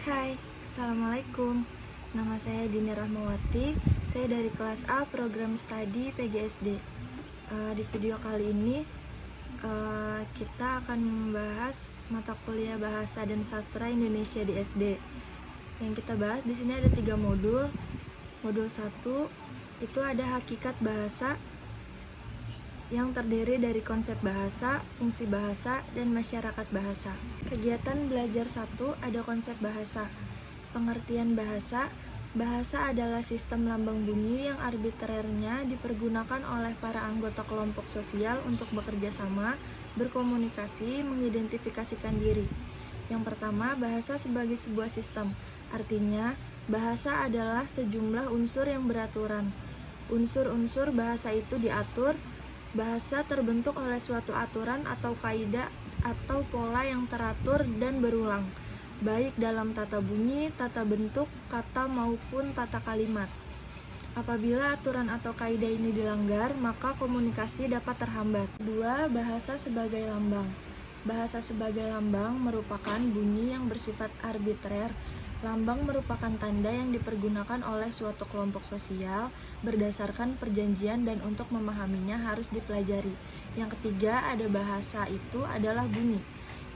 Hai, Assalamualaikum. Nama saya Dini Rahmawati. Saya dari kelas A program studi PGSD. Di video kali ini kita akan membahas mata kuliah Bahasa dan Sastra Indonesia di SD. Yang kita bahas di sini ada 3 modul. Modul 1 itu ada hakikat bahasa yang terdiri dari konsep bahasa, fungsi bahasa, dan masyarakat bahasa. Kegiatan belajar 1 ada konsep bahasa. Pengertian bahasa. Bahasa adalah sistem lambang bunyi yang arbitrernya dipergunakan oleh para anggota kelompok sosial untuk bekerja sama, berkomunikasi, mengidentifikasikan diri. Yang pertama, bahasa sebagai sebuah sistem. Artinya, bahasa adalah sejumlah unsur yang beraturan. Unsur-unsur bahasa itu diatur. Bahasa terbentuk oleh suatu aturan atau kaidah atau pola yang teratur dan berulang, baik dalam tata bunyi, tata bentuk, kata maupun tata kalimat. Apabila aturan atau kaidah ini dilanggar, maka komunikasi dapat terhambat. 2. Bahasa sebagai lambang. Bahasa sebagai lambang merupakan bunyi yang bersifat arbitrer. Lambang merupakan tanda yang dipergunakan oleh suatu kelompok sosial berdasarkan perjanjian dan untuk memahaminya harus dipelajari. Yang ketiga, ada bahasa itu adalah bunyi.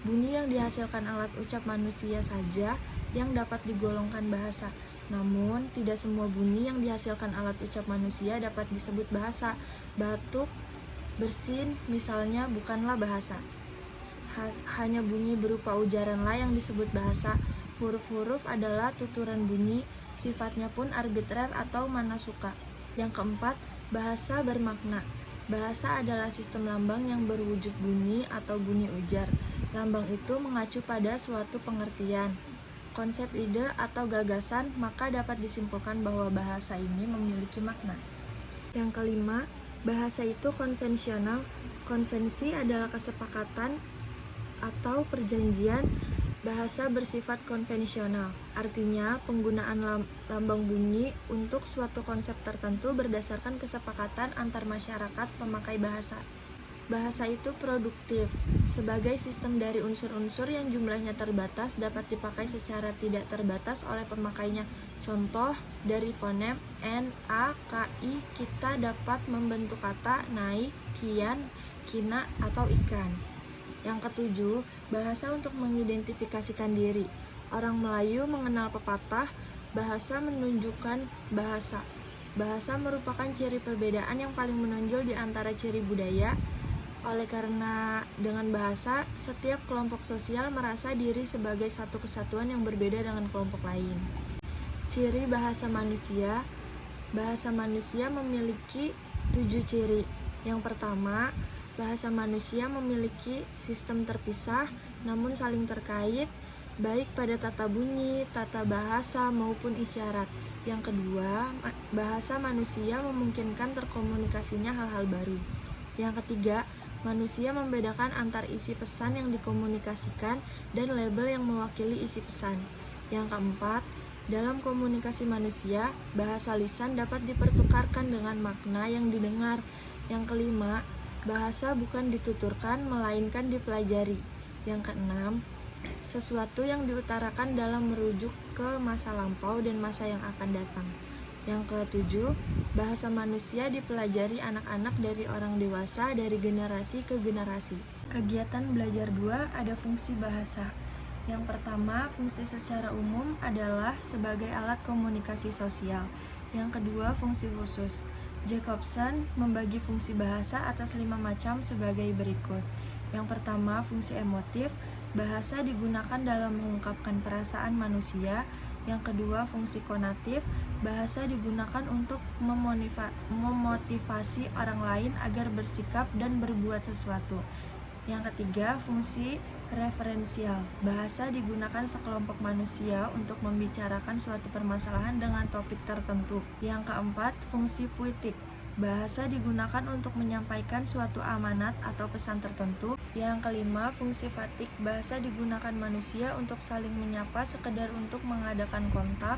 Bunyi yang dihasilkan alat ucap manusia saja yang dapat digolongkan bahasa. Namun, tidak semua bunyi yang dihasilkan alat ucap manusia dapat disebut bahasa. Batuk, bersin, misalnya bukanlah bahasa. Hanya bunyi berupa ujaranlah yang disebut bahasa. Huruf-huruf adalah tuturan bunyi, sifatnya pun arbitrer atau mana suka. Yang keempat, bahasa bermakna. Bahasa adalah sistem lambang yang berwujud bunyi atau bunyi ujar. Lambang itu mengacu pada suatu pengertian, konsep, ide, atau gagasan, maka dapat disimpulkan bahwa bahasa ini memiliki makna. Yang kelima, bahasa itu konvensional. Konvensi adalah kesepakatan atau perjanjian. Bahasa bersifat konvensional, artinya penggunaan lambang bunyi untuk suatu konsep tertentu berdasarkan kesepakatan antar masyarakat pemakai bahasa. Bahasa itu produktif. Sebagai sistem dari unsur-unsur yang jumlahnya terbatas dapat dipakai secara tidak terbatas oleh pemakainya. Contoh, dari fonem N, A, K, I, kita dapat membentuk kata naik, kian, kina, atau ikan. Yang ketujuh, bahasa untuk mengidentifikasikan diri. Orang Melayu mengenal pepatah, bahasa menunjukkan bahasa. Bahasa merupakan ciri perbedaan yang paling menonjol di antara ciri budaya. Oleh karena dengan bahasa, setiap kelompok sosial merasa diri sebagai satu kesatuan yang berbeda dengan kelompok lain. Ciri bahasa manusia. Bahasa manusia memiliki 7 ciri. Yang pertama, bahasa manusia memiliki sistem terpisah namun saling terkait, baik pada tata bunyi, tata bahasa, maupun isyarat. Yang kedua, bahasa manusia memungkinkan terkomunikasinya hal-hal baru. Yang ketiga, manusia membedakan antar isi pesan yang dikomunikasikan dan label yang mewakili isi pesan. Yang keempat, dalam komunikasi manusia, bahasa lisan dapat dipertukarkan dengan makna yang didengar. Yang kelima, bahasa bukan dituturkan, melainkan dipelajari. Yang keenam, sesuatu yang diutarakan dalam merujuk ke masa lampau dan masa yang akan datang. Yang ketujuh, bahasa manusia dipelajari anak-anak dari orang dewasa dari generasi ke generasi. Kegiatan belajar 2 ada fungsi bahasa. Yang pertama, fungsi secara umum adalah sebagai alat komunikasi sosial. Yang kedua, fungsi khusus. Jacobson membagi fungsi bahasa atas 5 macam sebagai berikut. Yang pertama, fungsi emotif. Bahasa digunakan dalam mengungkapkan perasaan manusia. Yang kedua, fungsi konatif. Bahasa digunakan untuk memotivasi orang lain agar bersikap dan berbuat sesuatu. Yang ketiga, fungsi referensial. Bahasa digunakan sekelompok manusia untuk membicarakan suatu permasalahan dengan topik tertentu. Yang keempat, fungsi puitik. Bahasa digunakan untuk menyampaikan suatu amanat atau pesan tertentu. Yang kelima, fungsi fatik. Bahasa digunakan manusia untuk saling menyapa sekedar untuk mengadakan kontak.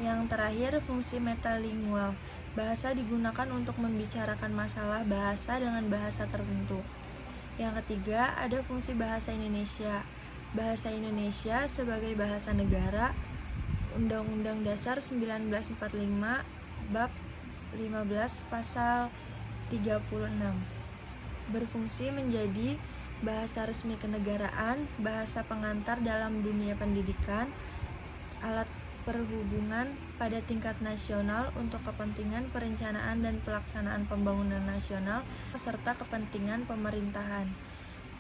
Yang terakhir, fungsi metalingual. Bahasa digunakan untuk membicarakan masalah bahasa dengan bahasa tertentu. Yang ketiga, ada fungsi bahasa Indonesia. Bahasa Indonesia sebagai bahasa negara. Undang-Undang Dasar 1945 Bab 15 Pasal 36. Berfungsi menjadi bahasa resmi kenegaraan, bahasa pengantar dalam dunia pendidikan, alat perhubungan pada tingkat nasional untuk kepentingan perencanaan dan pelaksanaan pembangunan nasional serta kepentingan pemerintahan.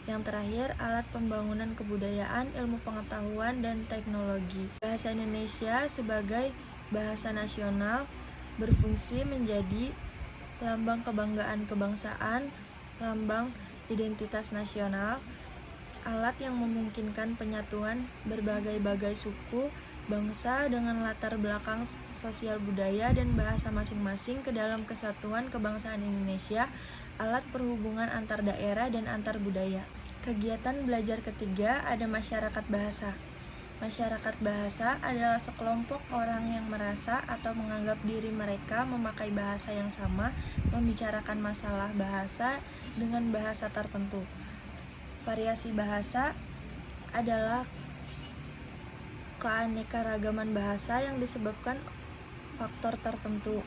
Yang terakhir, alat pembangunan kebudayaan, ilmu pengetahuan, dan teknologi. Bahasa Indonesia sebagai bahasa nasional berfungsi menjadi lambang kebanggaan kebangsaan, lambang identitas nasional, alat yang memungkinkan penyatuan berbagai-bagai suku, bangsa dengan latar belakang sosial budaya dan bahasa masing-masing ke dalam kesatuan kebangsaan Indonesia, alat perhubungan antar daerah dan antar budaya. Kegiatan belajar ketiga ada masyarakat bahasa. Masyarakat bahasa adalah sekelompok orang yang merasa atau menganggap diri mereka memakai bahasa yang sama, membicarakan masalah bahasa dengan bahasa tertentu. Variasi bahasa adalah keanekaragaman bahasa yang disebabkan faktor tertentu.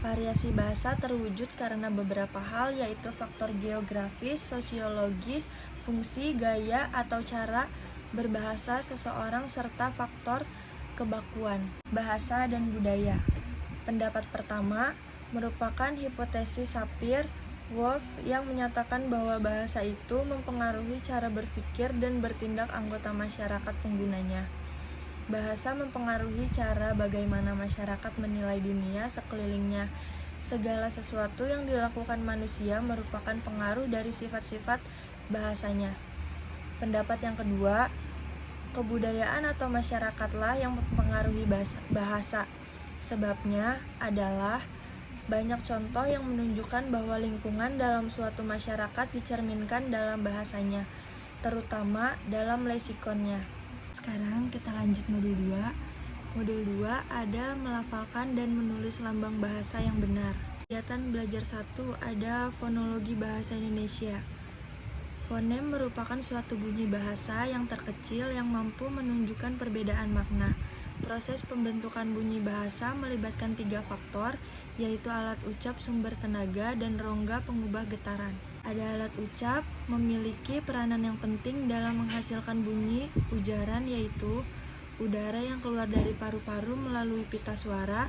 Variasi bahasa terwujud karena beberapa hal, yaitu faktor geografis, sosiologis, fungsi, gaya, atau cara berbahasa seseorang, serta faktor kebakuan bahasa dan budaya. Pendapat pertama merupakan hipotesis Sapir-Whorf yang menyatakan bahwa bahasa itu mempengaruhi cara berpikir dan bertindak anggota masyarakat penggunanya. Bahasa mempengaruhi cara bagaimana masyarakat menilai dunia sekelilingnya. Segala sesuatu yang dilakukan manusia merupakan pengaruh dari sifat-sifat bahasanya. Pendapat yang kedua, kebudayaan atau masyarakatlah yang mempengaruhi bahasa. Sebabnya adalah banyak contoh yang menunjukkan bahwa lingkungan dalam suatu masyarakat dicerminkan dalam bahasanya, terutama dalam leksikonnya. Sekarang kita lanjut modul 2. Modul 2 ada melafalkan dan menulis lambang bahasa yang benar. Kegiatan belajar 1 ada fonologi bahasa Indonesia. Fonem merupakan suatu bunyi bahasa yang terkecil yang mampu menunjukkan perbedaan makna. Proses pembentukan bunyi bahasa melibatkan 3 faktor, yaitu alat ucap, sumber tenaga, dan rongga pengubah getaran. Ada alat ucap memiliki peranan yang penting dalam menghasilkan bunyi ujaran, yaitu udara yang keluar dari paru-paru melalui pita suara.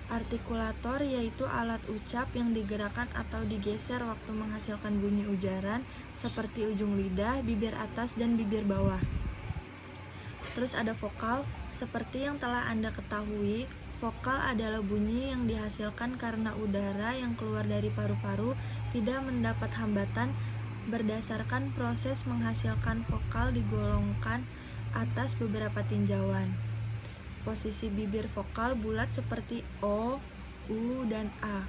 Artikulator yaitu alat ucap yang digerakkan atau digeser waktu menghasilkan bunyi ujaran, seperti ujung lidah, bibir atas, dan bibir bawah. Terus ada vokal. Seperti yang telah Anda ketahui, vokal adalah bunyi yang dihasilkan karena udara yang keluar dari paru-paru tidak mendapat hambatan. Berdasarkan proses menghasilkan vokal digolongkan atas beberapa tinjauan. Posisi bibir vokal bulat seperti O, U, dan A.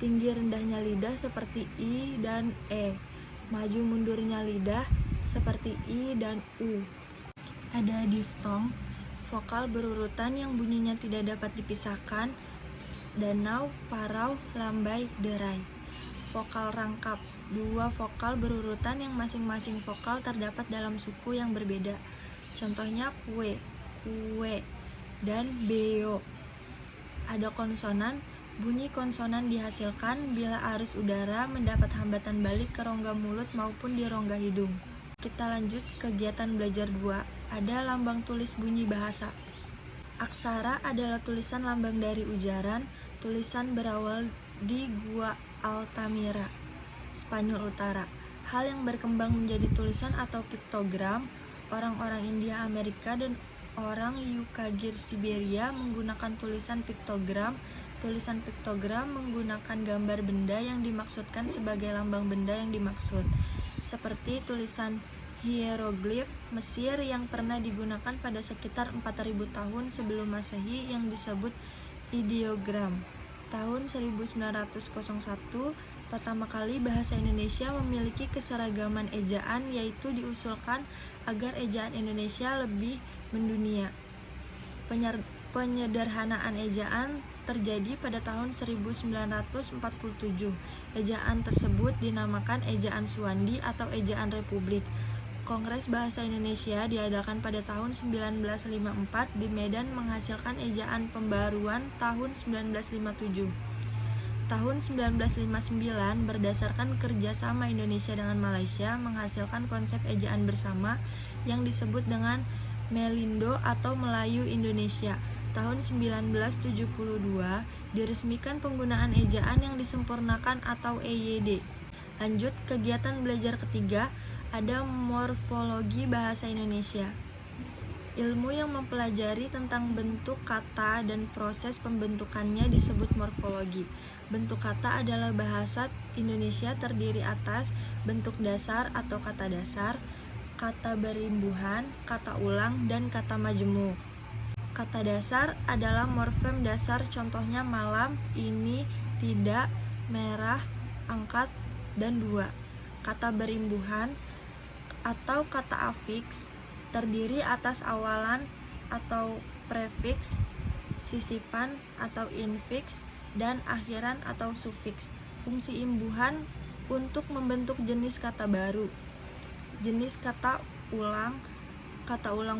Tinggi rendahnya lidah seperti I dan E. Maju mundurnya lidah seperti I dan U. Ada diftong, vokal berurutan yang bunyinya tidak dapat dipisahkan, danau, parau, lambai, derai. Vokal rangkap, 2 vokal berurutan yang masing-masing vokal terdapat dalam suku yang berbeda. Contohnya kue, kue, dan beo. Ada konsonan. Bunyi konsonan dihasilkan bila arus udara mendapat hambatan balik ke rongga mulut maupun di rongga hidung. Kita lanjut kegiatan belajar 2. Ada lambang tulis bunyi bahasa. Aksara adalah tulisan lambang dari ujaran. Tulisan berawal di Gua Altamira, Spanyol Utara. Hal yang berkembang menjadi tulisan atau piktogram. Orang-orang India, Amerika, dan orang Yukagir Siberia menggunakan tulisan piktogram. Tulisan piktogram menggunakan gambar benda yang dimaksudkan sebagai lambang benda yang dimaksud, seperti tulisan hieroglif Mesir yang pernah digunakan pada sekitar 4000 tahun sebelum Masehi yang disebut ideogram. Tahun 1901, pertama kali bahasa Indonesia memiliki keseragaman ejaan, yaitu diusulkan agar ejaan Indonesia lebih mendunia. Penyederhanaan ejaan terjadi pada tahun 1947. Ejaan tersebut dinamakan ejaan Suwandi atau ejaan Republik. Kongres Bahasa Indonesia diadakan pada tahun 1954 di Medan menghasilkan ejaan pembaruan tahun 1957. Tahun 1959 berdasarkan kerjasama Indonesia dengan Malaysia menghasilkan konsep ejaan bersama yang disebut dengan Melindo atau Melayu Indonesia. Tahun 1972 diresmikan penggunaan ejaan yang disempurnakan atau EYD. Lanjut, kegiatan belajar ketiga ada morfologi bahasa Indonesia. Ilmu yang mempelajari tentang bentuk kata dan proses pembentukannya disebut morfologi. Bentuk kata adalah bahasa Indonesia terdiri atas bentuk dasar atau kata dasar, kata berimbuhan, kata ulang, dan kata majemuk. Kata dasar adalah morfem dasar, contohnya malam, ini, tidak, merah, angkat, dan dua. Kata berimbuhan atau kata afiks terdiri atas awalan atau prefiks, sisipan atau infiks, dan akhiran atau sufiks. Fungsi imbuhan untuk membentuk jenis kata baru. Jenis kata ulang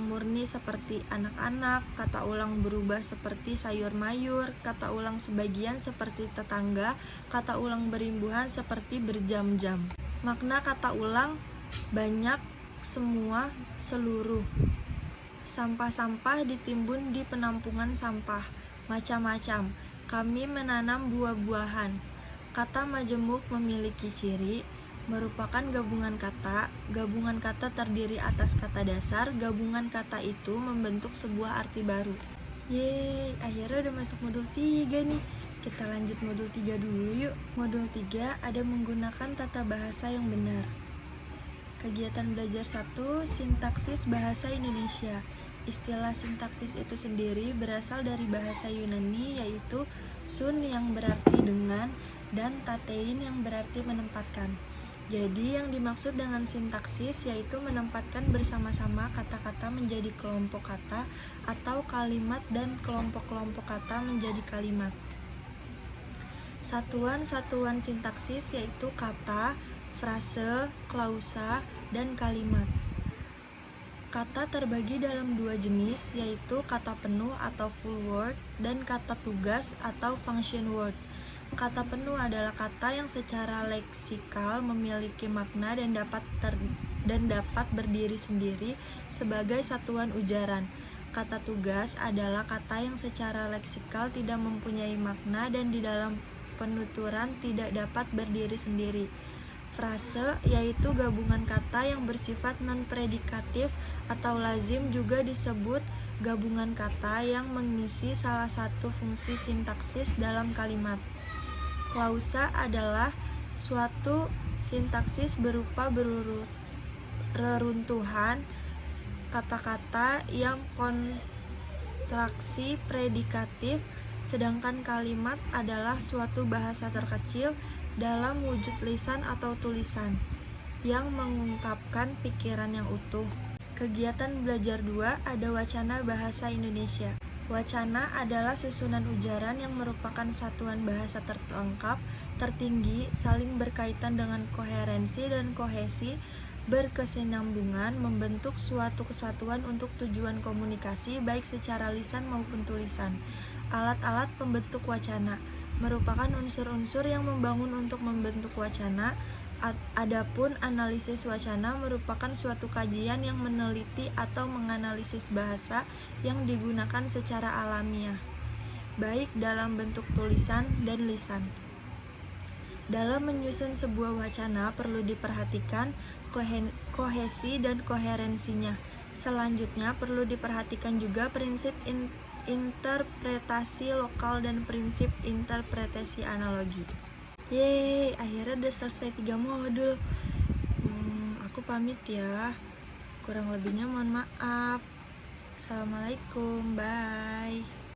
murni seperti anak-anak, kata ulang berubah seperti sayur mayur, kata ulang sebagian seperti tetangga, kata ulang berimbuhan seperti berjam-jam. Makna kata ulang banyak, semua, seluruh. Sampah-sampah ditimbun di penampungan sampah. Macam-macam. Kami menanam buah-buahan. Kata majemuk memiliki ciri merupakan gabungan kata. Gabungan kata terdiri atas kata dasar. Gabungan kata itu membentuk sebuah arti baru. Yeay, akhirnya udah masuk modul 3 nih. Kita lanjut modul 3 dulu yuk. Modul 3 ada menggunakan tata bahasa yang benar. Kegiatan belajar 1, sintaksis bahasa Indonesia. Istilah sintaksis itu sendiri berasal dari bahasa Yunani, yaitu sun yang berarti dengan dan tatein yang berarti menempatkan. Jadi yang dimaksud dengan sintaksis yaitu menempatkan bersama-sama kata-kata menjadi kelompok kata atau kalimat dan kelompok-kelompok kata menjadi kalimat. Satuan-satuan sintaksis yaitu kata, frase, klausa, dan kalimat. Kata terbagi dalam 2 jenis, yaitu kata penuh atau full word dan kata tugas atau function word. Kata penuh adalah kata yang secara leksikal memiliki makna dan dapat berdiri sendiri sebagai satuan ujaran. Kata tugas adalah kata yang secara leksikal tidak mempunyai makna dan di dalam penuturan tidak dapat berdiri sendiri. Frase yaitu gabungan kata yang bersifat non-predikatif atau lazim, juga disebut gabungan kata yang mengisi salah satu fungsi sintaksis dalam kalimat. Klausa adalah suatu sintaksis berupa reruntuhan kata-kata yang kontraksi predikatif, sedangkan kalimat adalah suatu bahasa terkecil dalam wujud lisan atau tulisan yang mengungkapkan pikiran yang utuh. Kegiatan belajar 2 ada wacana bahasa Indonesia. Wacana adalah susunan ujaran yang merupakan satuan bahasa terlengkap, tertinggi, saling berkaitan dengan koherensi dan kohesi, berkesinambungan, membentuk suatu kesatuan untuk tujuan komunikasi baik secara lisan maupun tulisan. Alat-alat pembentuk wacana merupakan unsur-unsur yang membangun untuk membentuk wacana. Adapun analisis wacana merupakan suatu kajian yang meneliti atau menganalisis bahasa yang digunakan secara alamiah, baik dalam bentuk tulisan dan lisan. Dalam menyusun sebuah wacana perlu diperhatikan kohesi dan koherensinya. Selanjutnya perlu diperhatikan juga prinsip interpretasi lokal dan prinsip interpretasi analogi. Yeay, akhirnya udah selesai 3 modul. Aku pamit ya. Kurang lebihnya mohon maaf. Assalamualaikum, bye.